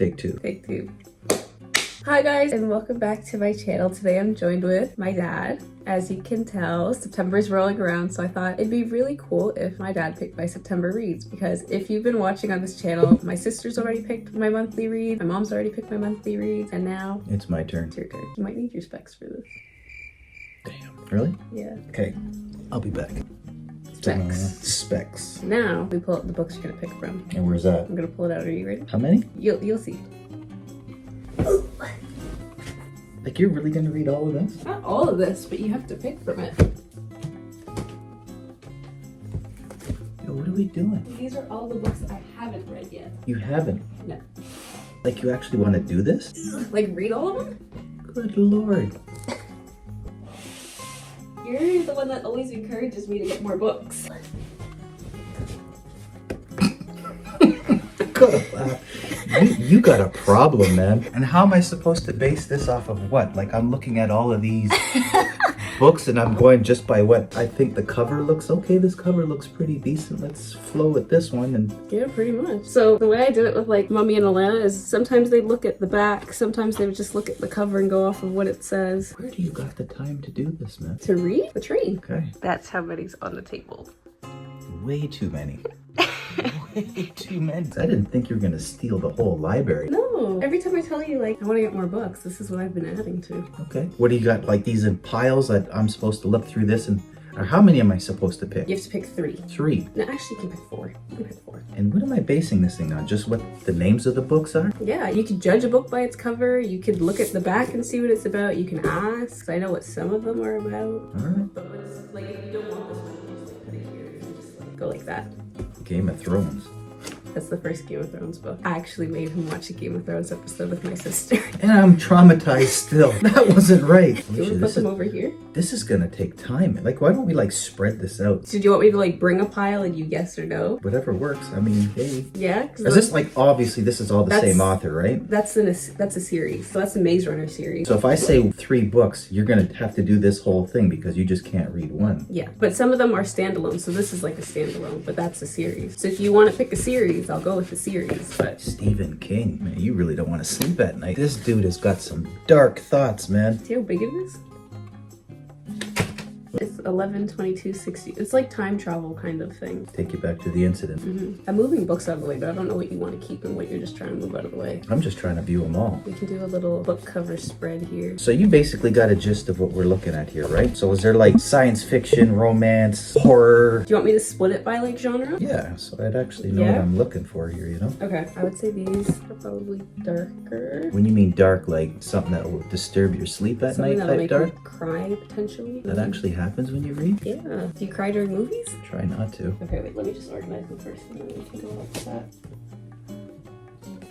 Take two. Take two. Hi guys, and welcome back to my channel. Today I'm joined with my dad. As you can tell, September is rolling around, so I thought it'd be really cool if my dad picked my September reads, because if you've been watching on this channel, my sister's already picked my monthly read, my mom's already picked my monthly reads, and now it's my turn. It's your turn. You might need your specs for this. Damn. Really? Yeah. Okay. I'll be back. Specs. Specs. Now we pull up the books you're gonna pick from. And where's that? I'm gonna pull it out. Are you ready? How many? You'll see. Like, you're really gonna read all of this? Not all of this, but you have to pick from it. Yo, what are we doing? These are all the books I haven't read yet. You haven't? No. Like, you actually want to do this? Like, read all of them? Good lord. You're the one that always encourages me to get more books. You got a problem, man. And how am I supposed to base this off of what? Like, I'm looking at all of these books and I'm going just by what I think the cover looks. Okay, this cover looks pretty decent. Let's flow with this one. And yeah, pretty much. So the way I did it with like Mummy and Alana is sometimes they look at the back, sometimes they would just look at the cover and go off of what it says. Where do you got the time to do this, man? To read the train. Okay. That's how many's on the table. Way too many. Way too many. I didn't think you were gonna steal the whole library. No. Every time I tell you like I want to get more books, this is what I've been adding to. Okay. What do you got? Like these in piles that I'm supposed to look through this and or how many am I supposed to pick? You have to pick 3. 3. No, actually you can pick 4. You can pick 4. And what am I basing this thing on? Just what the names of the books are? Yeah, you can judge a book by its cover. You could look at the back and see what it's about. You can ask. I know what some of them are about. Alright. But what's, like, if you don't want this one, you just like put it here and just like go like that. Game of Thrones. That's the first Game of Thrones book. I actually made him watch a Game of Thrones episode with my sister. And I'm traumatized still. That wasn't right. Do you want to put them over here? This is gonna take time. Like, why don't we like spread this out? Did you want me to like bring a pile and you yes or no? Whatever works. I mean, hey. Yeah. Is this like, obviously this is all the same author, right? That's a series. So that's a Maze Runner series. So if I say 3 books, you're gonna have to do this whole thing because you just can't read one. Yeah, but some of them are standalone. So this is like a standalone, but that's a series. So if you want to pick a series, I'll go with the series. But Stephen King, man, you really don't want to sleep at night. This dude has got some dark thoughts, man. See how big it is? It's 11/22/60. It's like time travel kind of thing. Take you back to the incident. I'm moving books out of the way, but I don't know what you want to keep and what you're just trying to move out of the way. I'm just trying to view them all. We can do a little book cover spread here. So you basically got a gist of what we're looking at here, right? So is there like science fiction, romance, horror? Do you want me to split it by like genre? Yeah, so I'd actually know what I'm looking for here, you know? Okay, I would say these are probably darker. When you mean dark, like something that will disturb your sleep at night type dark? Make you cry potentially. That actually happens when you read? Yeah. Do you cry during movies? Try not to. Okay, wait, let me just organize them first and then we can go up to that.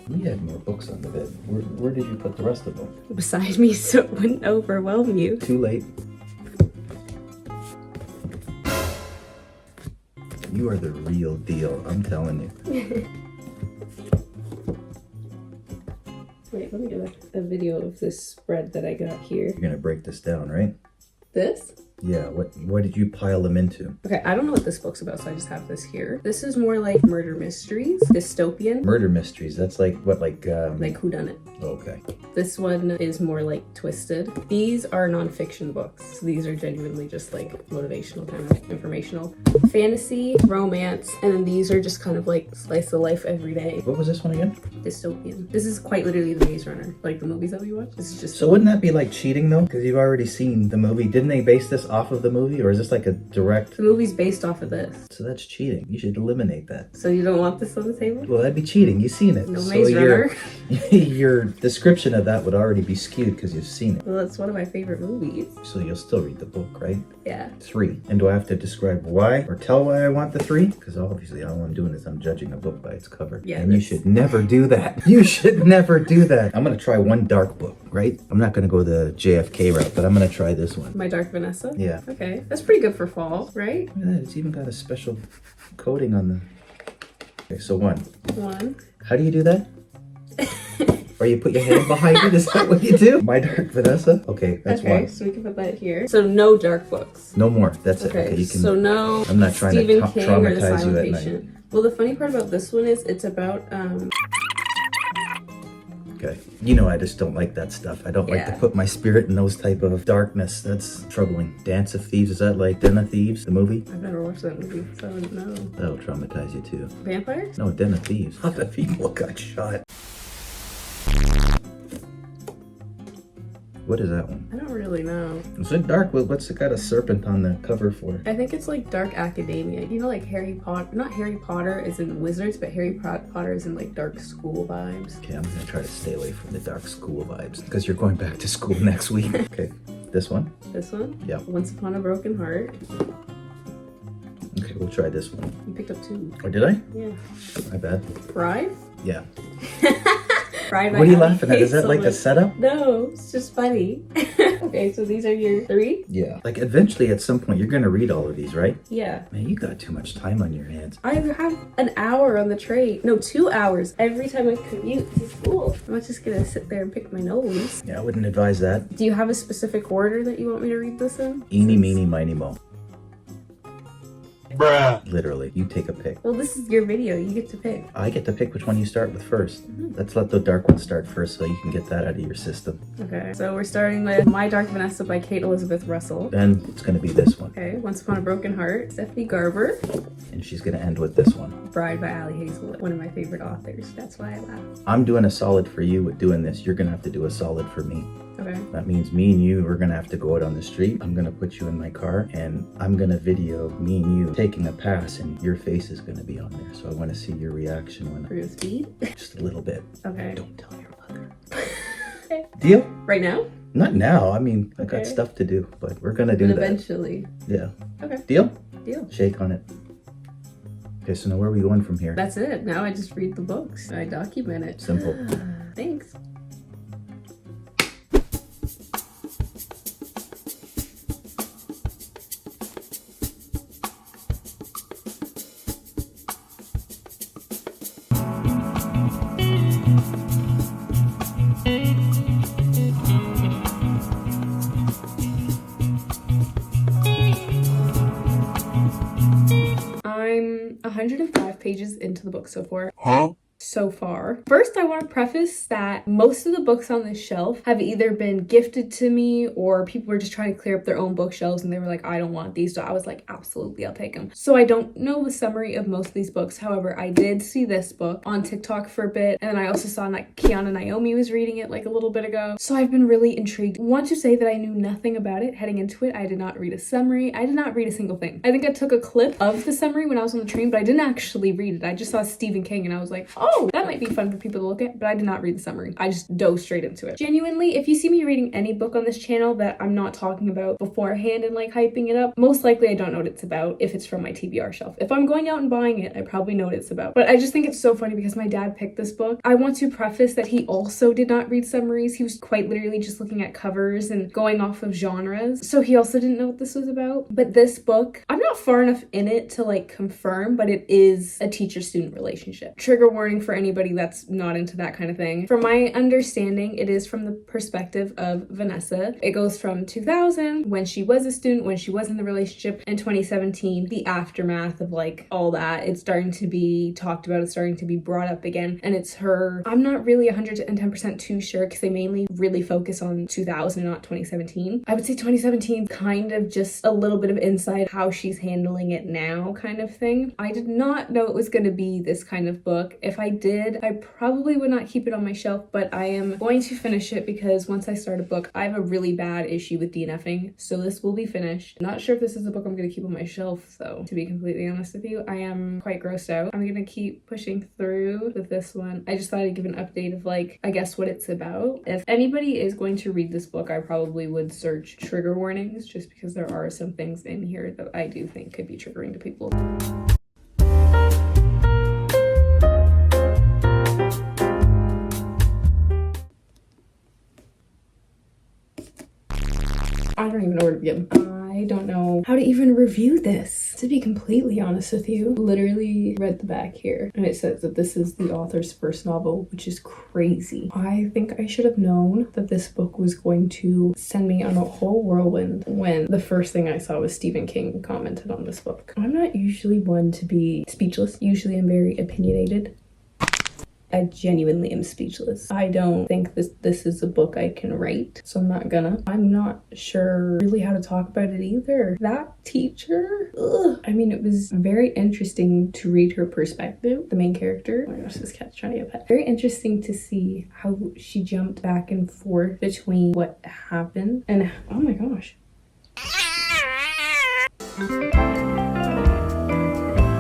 We had more books on the bed. Where did you put the rest of them? Beside me so it wouldn't overwhelm you. Too late. You are the real deal, I'm telling you. Wait, let me get a video of this spread that I got here. You're gonna break this down, right? This? Yeah, what did you pile them into? Okay, I don't know what this book's about, so I just have this here. This is more like murder mysteries, dystopian. Murder mysteries, that's like what, like whodunit. Okay. This one is more like twisted. These are nonfiction books. So these are genuinely just like motivational, kind of informational. Fantasy, romance, and then these are just kind of like slice of life every day. What was this one again? Dystopian. This is quite literally the Maze Runner, like the movies that we watch. This is just. So wouldn't that be like cheating though? Because you've already seen the movie. Didn't they base this off of the movie, or is this like a direct? The movie's based off of this. So that's cheating. You should eliminate that. So you don't want this on the table? Well, that'd be cheating. You've seen it. No so Maze Runner. Your description of that would already be skewed because you've seen it. Well, that's one of my favorite movies. So you'll still read the book, right? Yeah. 3. And do I have to describe why or tell why I want the 3? Because obviously all I'm doing is I'm judging a book by its cover. Yeah. And you should never do that. You should never do that. I'm going to try one dark book, right? I'm not going to go the JFK route, but I'm going to try this one. My Dark Vanessa? Yeah. Okay. That's pretty good for fall, right? Look at that. It's even got a special coating on the... Okay, so 1. 1. How do you do that? Or you put your hand behind it? Is that what you do? My Dark Vanessa? Okay, that's okay, 1. so we can put that here. So no dark books. No more. That's Okay, it. Okay, you can... so no I'm not trying Stephen to King or The traumatize you Silent at Patient. night. Well, the funny part about this one is it's about Okay. You know I just don't like that stuff. I don't like to put my spirit in those type of darkness. That's troubling. Dance of Thieves, is that like Den of Thieves, the movie? I've never watched that movie, so I wouldn't know. That'll traumatize you too. Vampires? No, Den of Thieves. How the people got shot. What is that one? I don't really know. Is it dark? What's it got a serpent on the cover for? I think it's like dark academia. You know, like Harry Potter, not Harry Potter is in wizards, but Harry Potter is in like dark school vibes. Okay, I'm gonna try to stay away from the dark school vibes because you're going back to school next week. Okay, this one? This one? Yeah. Once Upon a Broken Heart. Okay, we'll try this one. You picked up 2. Oh, did I? Yeah. My bad. Pride? Yeah. Pride. What are you laughing at? Is that like a setup? No, it's just funny. Okay, so these are your 3? Yeah. Like eventually at some point you're gonna read all of these, right? Yeah. Man, you got too much time on your hands. I have an hour on the train. No, 2 hours every time I commute to school. I'm not just gonna sit there and pick my nose. Yeah, I wouldn't advise that. Do you have a specific order that you want me to read this in? Eeny, meeny, miny, mo. Bruh. Literally, you take a pick. Well, this is your video. You get to pick. I get to pick which one you start with first. Let's let the dark one start first so you can get that out of your system. Okay, so we're starting with My Dark Vanessa by Kate Elizabeth Russell. Then it's gonna be this one. Okay, Once Upon a Broken Heart, Stephanie Garber. And she's gonna end with this one. Bride by Ali Hazelwood, one of my favorite authors. That's why I laugh. I'm doing a solid for you with doing this. You're gonna have to do a solid for me. Okay. That means me and you, we're gonna have to go out on the street. I'm gonna put you in my car and I'm gonna video me and you taking a pass and your face is gonna be on there. So I wanna see your reaction when For your speed? just a little bit. Okay. Don't tell your mother. Okay. Deal? Right now? Not now. I mean, I got Okay. stuff to do, but we're gonna do And that. eventually. Yeah. Okay. Deal? Deal. Shake on it. Okay, so now where are we going from here? That's it. Now I just read the books. I document it. Simple. Thanks. I'm 105 pages into the book so far. Huh? So far. First, I want to preface that most of the books on this shelf have either been gifted to me or people were just trying to clear up their own bookshelves and they were like, I don't want these. So I was like, absolutely, I'll take them. So I don't know the summary of most of these books. However, I did see this book on TikTok for a bit. And then I also saw like Kiana Naomi was reading it like a little bit ago. So I've been really intrigued. I want to say that I knew nothing about it heading into it. I did not read a summary. I did not read a single thing. I think I took a clip of the summary when I was on the train, but I didn't actually read it. I just saw Stephen King and I was like, oh, that might be fun for people to look at, but I did not read the summary. I just dove straight into it. Genuinely, if you see me reading any book on this channel that I'm not talking about beforehand and like hyping it up, most likely I don't know what it's about if it's from my TBR shelf. If I'm going out and buying it, I probably know what it's about. But I just think it's so funny because my dad picked this book. I want to preface that he also did not read summaries. He was quite literally just looking at covers and going off of genres. So he also didn't know what this was about. But this book, I'm not far enough in it to like confirm, but it is a teacher-student relationship. Trigger warning for anybody that's not into that kind of thing. From my understanding, it is from the perspective of Vanessa. It goes from 2000, when she was a student, when she was in the relationship, and 2017, the aftermath of like all that. It's starting to be talked about, it's starting to be brought up again, and it's her. I'm not really 110% too sure because they mainly really focus on 2000, not 2017. I would say 2017 kind of just a little bit of insight how she's handling it now kind of thing. I did not know it was going to be this kind of book. If I did, I probably would not keep it on my shelf, but I am going to finish it because once I start a book, I have a really bad issue with DNFing, so this will be finished. Not sure if this is a book I'm going to keep on my shelf though, to be completely honest with you. I am quite grossed out. I'm going to keep pushing through with this one. I just thought I'd give an update of like, I guess what it's about. If anybody is going to read this book, I probably would search trigger warnings just because there are some things in here that I do think could be triggering to people. I don't even know where to begin. I don't know how to even review this, to be completely honest with you. Literally read the back here and it says that this is the author's first novel, which is crazy. I think I should have known that this book was going to send me on a whole whirlwind when the first thing I saw was Stephen King commented on this book. I'm not usually one to be speechless. Usually I'm very opinionated. I genuinely am speechless. I don't think this is a book I can rate, so I'm not gonna. I'm not sure really how to talk about it either. That teacher, ugh. I mean, it was very interesting to read her perspective, the main character. Oh my gosh, this cat's trying to get pet. Very interesting to see how she jumped back and forth between what happened and, oh my gosh.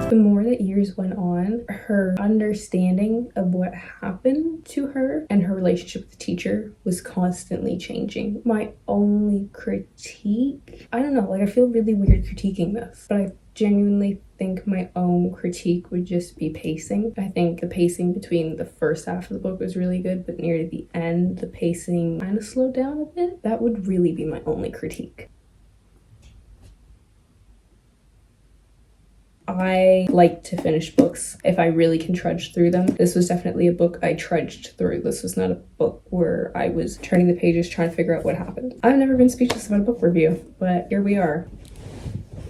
The more that years went on, her understanding of what happened to her and her relationship with the teacher was constantly changing. My only critique, I don't know, like I feel really weird critiquing this, but I genuinely think my own critique would just be pacing. I think the pacing between the first half of the book was really good, but near the end, the pacing kind of slowed down a bit. That would really be my only critique. I like to finish books if I really can trudge through them. This was definitely a book I trudged through. This was not a book where I was turning the pages trying to figure out what happened. I've never been speechless about a book review, but here we are.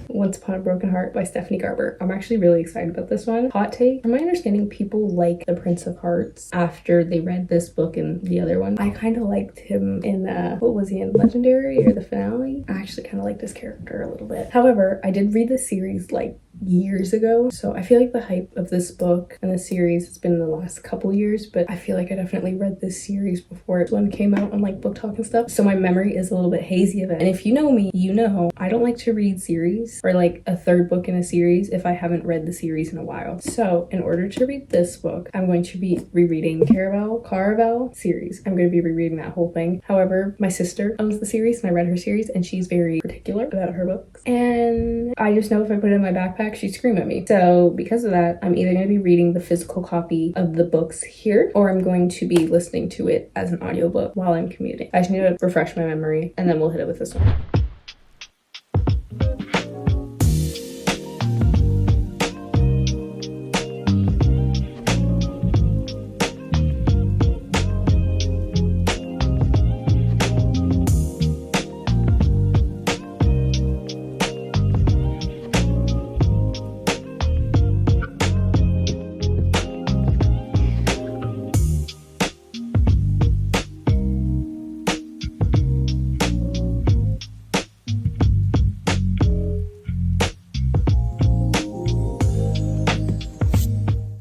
Once Upon a Broken Heart by Stephanie Garber. I'm actually really excited about this one. Hot take, from my understanding, people like The Prince of Hearts after they read this book and the other one. I kind of liked him in, what was he in, Legendary or the finale? I actually kind of liked his character a little bit. However, I did read the series like years ago, so I feel like the hype of this book and the series has been in the last couple years, but I feel like I definitely read this series before it one came out on like Book Talk and stuff, so my memory is a little bit hazy of it. And if you know me, you know I don't like to read series or like a third book in a series if I haven't read the series in a while. So in order to read this book, I'm going to be rereading Caraval series. I'm going to be rereading that whole thing. However, my sister owns the series and I read her series and she's very particular about her books, and I just know if I put it in my backpack she'd scream at me. So because of that, I'm either going to be reading the physical copy of the books here, or I'm going to be listening to it as an audiobook while I'm commuting. I just need to refresh my memory and then we'll hit it with this one.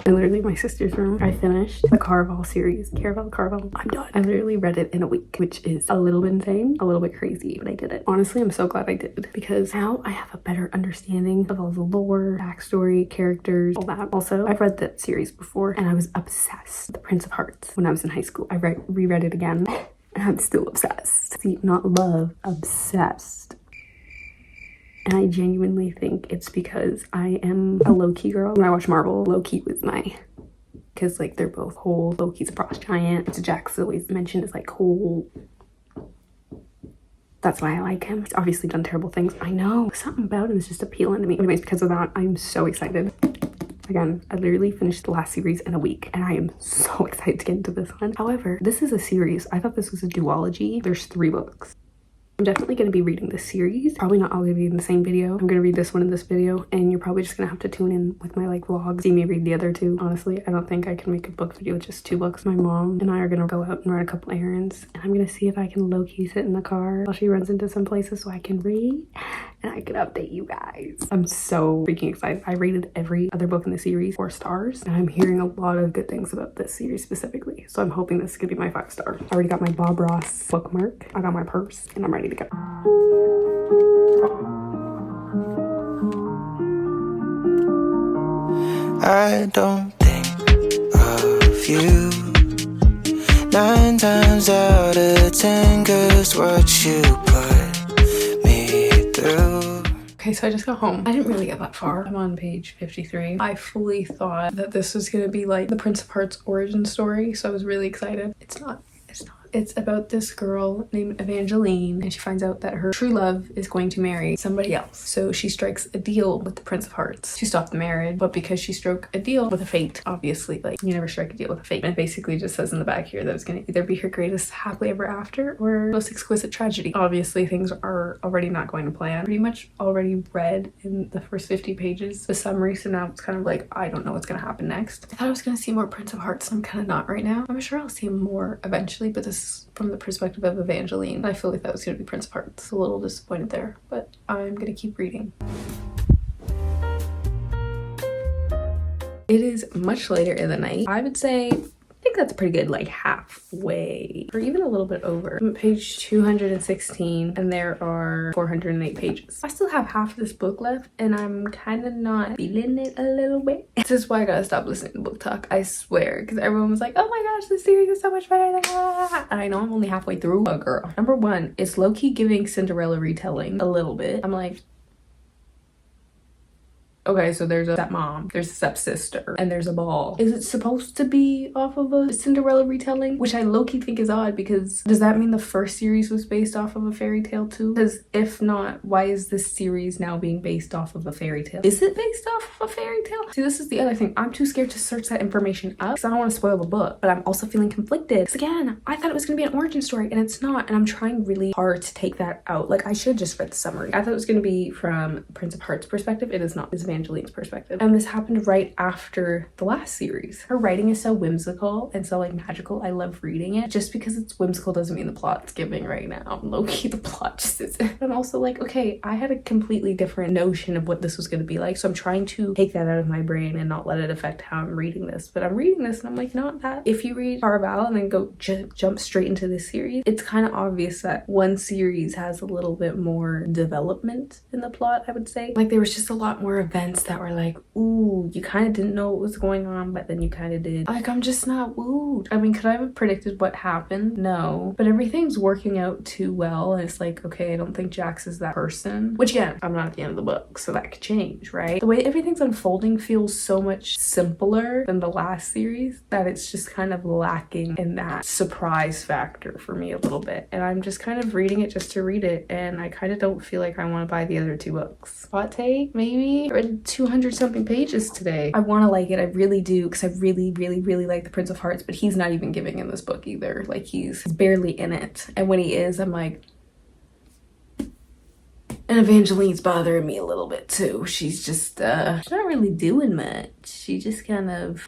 Literally my sister's room. I finished the Caraval series. Caraval. I'm done. I literally read it in a week, which is a little bit insane, a little bit crazy, but I did it. Honestly, I'm so glad I did, because now I have a better understanding of all the lore, backstory, characters, all that. Also, I've read that series before and I was obsessed with The Prince of Hearts when I was in high school. I reread it again and I'm still obsessed. See, not love, obsessed. And I genuinely think it's because I am a low-key girl. When I watch Marvel, low-key was because like they're both whole. Loki's a frost giant. It's Jack's always mentioned as like whole. That's why I like him. He's obviously done terrible things. I know. Something about him is just appealing to me. Anyways, because of that, I'm so excited. Again, I literally finished the last series in a week and I am so excited to get into this one. However, this is a series. I thought this was a duology. There's 3 books. I'm definitely going to be reading this series. Probably not all going to be in the same video. I'm going to read this one in this video, and you're probably just going to have to tune in with my like vlog, see me read the other 2. Honestly, I don't think I can make a book video with just 2 books. My mom and I are going to go out and run a couple errands, and I'm going to see if I can low-key sit in the car while she runs into some places so I can read and I can update you guys. I'm so freaking excited. I rated every other book in the series 4 stars, and I'm hearing a lot of good things about this series specifically, so I'm hoping this is going to be my 5 star. I already got my Bob Ross bookmark. I got my purse, and I'm ready to go. I don't think of you 9 times out of 10, 'cause what you put me through. Okay, so I just got home. I didn't really get that far. I'm on page 53. I fully thought that this was gonna be like the Prince of Hearts origin story, so I was really excited. It's not. It's about this girl named Evangeline, and she finds out that her true love is going to marry somebody else. So she strikes a deal with the Prince of Hearts to stop the marriage, but because she struck a deal with a fate, obviously, like, you never strike a deal with a fate. And it basically just says in the back here that it's gonna either be her greatest happily ever after or most exquisite tragedy. Obviously, things are already not going to plan. Pretty much already read in the first 50 pages the summary, so now it's kind of like, I don't know what's gonna happen next. I thought I was gonna see more Prince of Hearts, and I'm kind of not right now. I'm sure I'll see more eventually, but this is from the perspective of Evangeline. I feel like that was gonna be Prince of Hearts. A little disappointed there, but I'm gonna keep reading. It is much later in the night. I would say, I think that's pretty good, like halfway, or even a little bit over. I'm at page 216, and there are 408 pages. I still have half of this book left, and I'm kind of not feeling it a little bit. This is why I gotta stop listening to book talk, I swear, because everyone was like, oh my gosh, this series is so much better than that. And I know I'm only halfway through. Oh girl. Number one, it's low-key giving Cinderella retelling a little bit. I'm like, okay, so there's a stepmom, there's a stepsister, and there's a ball. Is it supposed to be off of a Cinderella retelling? Which I low-key think is odd, because does that mean the first series was based off of a fairy tale too? Because if not, why is this series now being based off of a fairy tale? Is it based off of a fairy tale? See, this is the other thing. I'm too scared to search that information up because I don't want to spoil the book, but I'm also feeling conflicted. Because again, I thought it was going to be an origin story, and it's not, and I'm trying really hard to take that out. Like, I should just read the summary. I thought it was going to be from Prince of Hearts' perspective. It is not. It's Evangeline's perspective. And this happened right after the last series. Her writing is so whimsical and so like magical. I love reading it. Just because it's whimsical doesn't mean the plot's giving right now. Low-key, the plot just isn't. I'm also like, okay, I had a completely different notion of what this was going to be like, so I'm trying to take that out of my brain and not let it affect how I'm reading this. But I'm reading this and I'm like, not that. If you read Caraval and then go jump straight into this series, it's kind of obvious that one series has a little bit more development in the plot, I would say. Like, there was just a lot more events that were like, ooh, you kind of didn't know what was going on, but then you kind of did. Like, I'm just not wooed. I mean, could I have predicted what happened? No. But everything's working out too well, and it's like, okay, I don't think Jax is that person. Which, again, I'm not at the end of the book, so that could change, right? The way everything's unfolding feels so much simpler than the last series that it's just kind of lacking in that surprise factor for me a little bit. And I'm just kind of reading it just to read it, and I kind of don't feel like I want to buy the other two books. Hot take, maybe? I read 200 something pages today. I want to like it, I really do, because I really like the Prince of Hearts, but he's not even giving in this book either. Like, he's barely in it, and when he is, I'm like, and Evangeline's bothering me a little bit too. She's just she's not really doing much. She just kind of,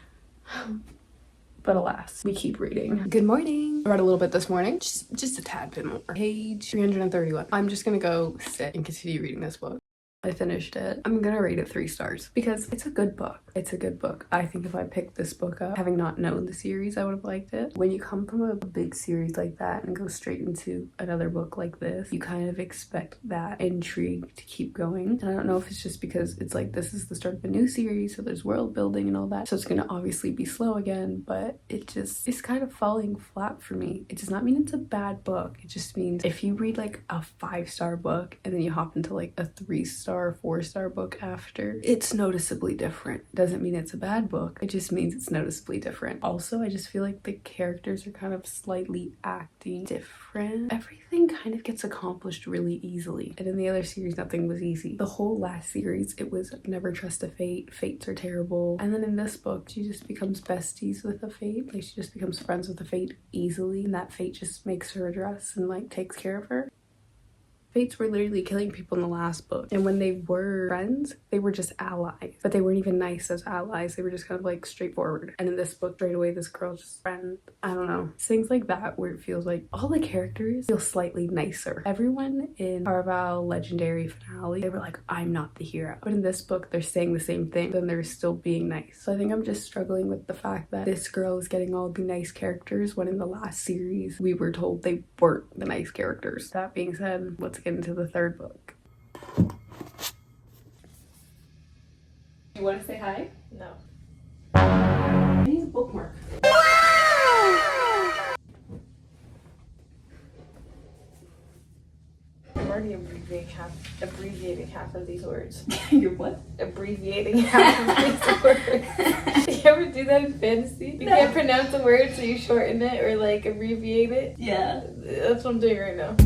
but alas, we keep reading. Good morning. I read a little bit this morning, just a tad bit more. Page 331. I'm just gonna go sit and continue reading this book. I finished it. I'm gonna rate it 3 stars because it's a good book. It's a good book. I think if I picked this book up, having not known the series, I would have liked it. When you come from a big series like that and go straight into another book like this, you kind of expect that intrigue to keep going. And I don't know if it's just because it's like, this is the start of a new series, so there's world building and all that. So it's gonna obviously be slow again, but it's kind of falling flat for me. It does not mean it's a bad book. It just means if you read like a 5-star book and then you hop into like a 3-star or 4-star book after, it's noticeably different. Doesn't mean it's a bad book, it just means it's noticeably different. Also, I just feel like the characters are kind of slightly acting different. Everything kind of gets accomplished really easily, and in the other series nothing was easy. The whole last series, it was never trust a fate, fates are terrible, and then in this book she just becomes besties with a fate. Like, she just becomes friends with a fate easily, and that fate just makes her a dress and like takes care of her. Fates were literally killing people in the last book, and when they were friends, they were just allies, but they weren't even nice as allies. They were just kind of like straightforward. And in this book, straight away, this girl's just friend. I don't know, things like that where it feels like all the characters feel slightly nicer. Everyone in Caraval Legendary Finale, they were like, I'm not the hero, but in this book they're saying the same thing, then they're still being nice. So I think I'm just struggling with the fact that this girl is getting all the nice characters when in the last series we were told they weren't the nice characters. That being said, let's get into the third book. You want to say hi? No. I need a bookmark. I'm already in abbreviating half of these words. You're what? Abbreviating half of these words. Do you ever do that in fantasy? You can't pronounce a word, so you shorten it or like abbreviate it. Yeah. That's what I'm doing right now.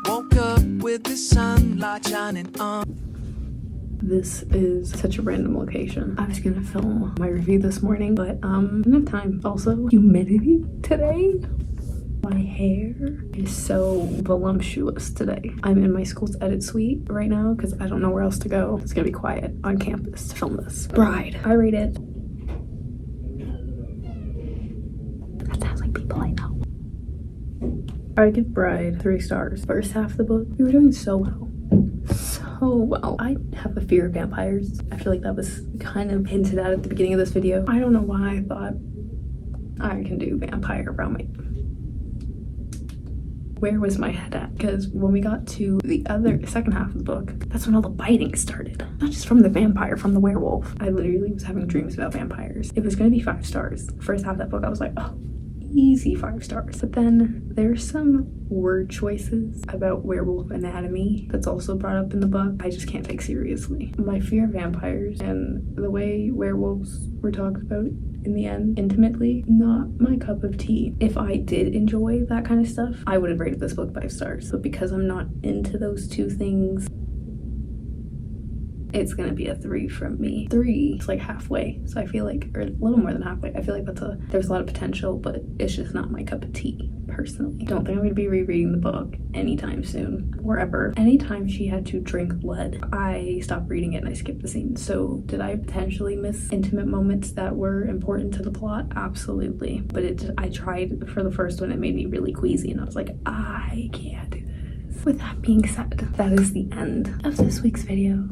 Woke up with the sunlight shining on. This is such a random location. I was gonna film my review this morning, but didn't have time. Also, humidity today. My hair is so voluptuous today. I'm in my school's edit suite right now because I don't know where else to go. It's gonna be quiet on campus to film this. Bride. I rate it. That sounds like people I know. I would give Bride 3 stars. First half of the book, we were doing so well. So well. I have a fear of vampires. I feel like that was kind of hinted at the beginning of this video. I don't know why I thought I can do vampire around my... Where was my head at? Because when we got to the second half of the book, that's when all the biting started. Not just from the vampire, from the werewolf. I literally was having dreams about vampires. It was gonna be 5 stars. The first half of that book, I was like, oh, easy 5 stars. But then there's some word choices about werewolf anatomy that's also brought up in the book I just can't take seriously. My fear of vampires and the way werewolves were talked about in the end intimately, not my cup of tea. If I did enjoy that kind of stuff, I would have rated this book 5 stars. But because I'm not into those two things, it's gonna be a 3 from me. 3 is like halfway, so I feel like, or a little more than halfway. I feel like there's a lot of potential, but it's just not my cup of tea personally. Don't think I'm gonna be rereading the book anytime soon or ever. Anytime she had to drink blood, I stopped reading it and I skipped the scene. So did I potentially miss intimate moments that were important to the plot? Absolutely. But I tried for the first one, it made me really queasy and I was like, I can't do this. With that being said, that is the end of this week's video.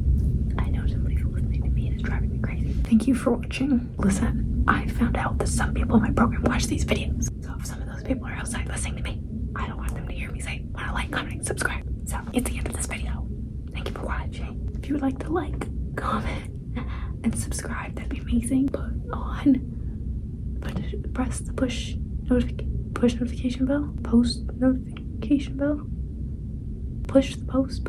I know somebody's listening to me and it's driving me crazy. Thank you for watching. Listen, I found out that some people in my program watch these videos. So if some of those people are outside listening to me, I don't want them to hear me say, wanna like, comment, and subscribe. So it's the end of this video. Thank you for watching. If you would like to like, comment, and subscribe, that'd be amazing. Press the push notification bell, post notification bell, push the post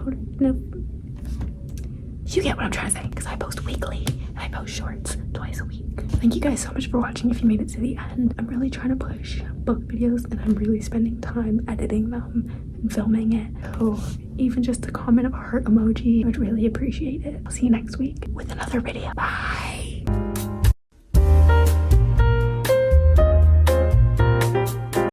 You get what I'm trying to say, because I post weekly and I post shorts twice a week. Thank you guys so much for watching if you made it to the end. I'm really trying to push book videos and I'm really spending time editing them and filming it. So even just a comment of a heart emoji, I would really appreciate it. I'll see you next week with another video. Bye.